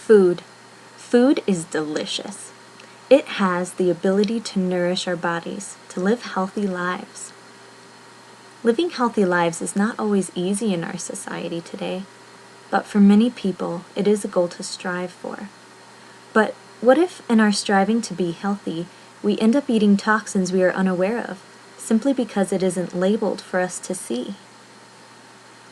Food. Food is delicious. It has the ability to nourish our bodies, to live healthy lives. Living healthy lives is not always easy in our society today, but for many people, it is a goal to strive for. But what if, in our striving to be healthy, we end up eating toxins we are unaware of, simply because it isn't labeled for us to see?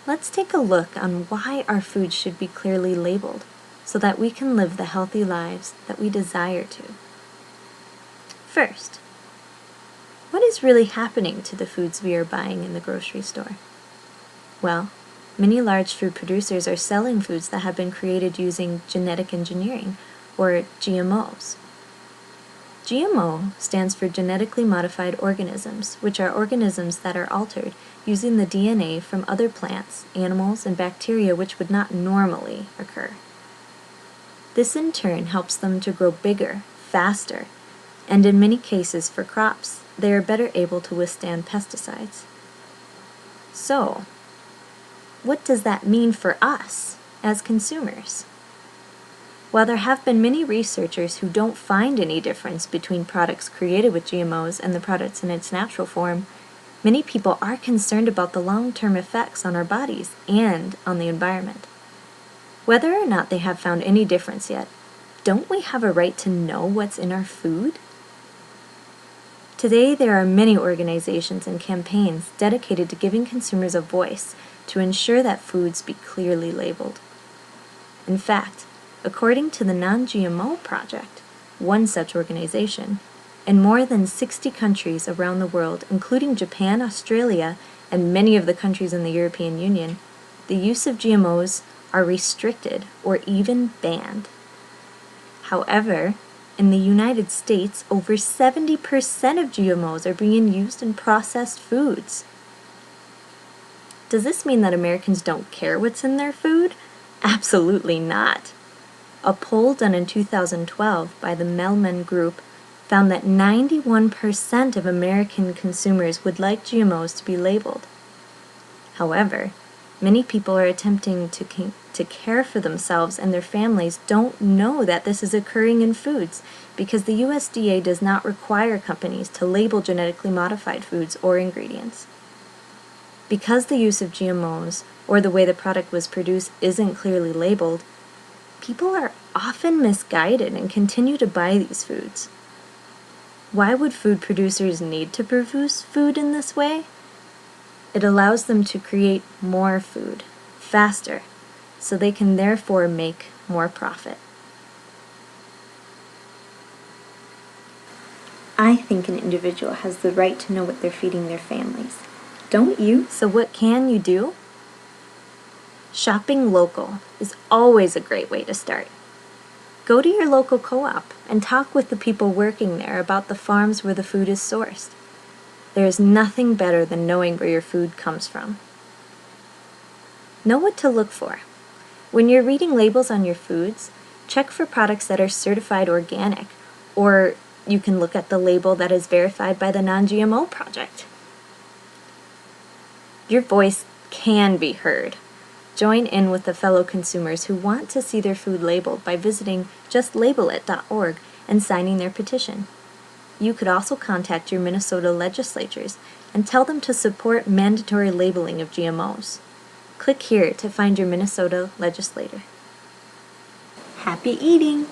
Let's take a look on why our food should be clearly labeled, so that we can live the healthy lives that we desire to. First, what is really happening to the foods we are buying in the grocery store? Well, many large food producers are selling foods that have been created using genetic engineering, or GMOs. GMO stands for genetically modified organisms, which are organisms that are altered using the DNA from other plants, animals, and bacteria which would not normally occur. This in turn helps them to grow bigger, faster, and in many cases for crops, they are better able to withstand pesticides. So, what does that mean for us as consumers? While there have been many researchers who don't find any difference between products created with GMOs and the products in its natural form, many people are concerned about the long-term effects on our bodies and on the environment. Whether or not they have found any difference yet, don't we have a right to know what's in our food? Today, there are many organizations and campaigns dedicated to giving consumers a voice to ensure that foods be clearly labeled. In fact, according to the Non-GMO Project, one such organization, in more than 60 countries around the world, including Japan, Australia, and many of the countries in the European Union, the use of GMOs are restricted or even banned. However, in the United States, over 70% of GMOs are being used in processed foods. Does this mean that Americans don't care what's in their food? Absolutely not. A poll done in 2012 by the Mellman Group found that 91% of American consumers would like GMOs to be labeled. However, many people are attempting to care for themselves and their families don't know that this is occurring in foods because the USDA does not require companies to label genetically modified foods or ingredients. Because the use of GMOs or the way the product was produced isn't clearly labeled, people are often misguided and continue to buy these foods. Why would food producers need to produce food in this way? It allows them to create more food, faster, so they can therefore make more profit. I think an individual has the right to know what they're feeding their families. Don't you? So what can you do? Shopping local is always a great way to start. Go to your local co-op and talk with the people working there about the farms where the food is sourced. There is nothing better than knowing where your food comes from. Know what to look for. When you're reading labels on your foods, check for products that are certified organic, or you can look at the label that is verified by the Non-GMO Project. Your voice can be heard. Join in with the fellow consumers who want to see their food labeled by visiting justlabelIt.org and signing their petition. You could also contact your Minnesota legislatures and tell them to support mandatory labeling of GMOs. Click here to find your Minnesota legislator. Happy eating!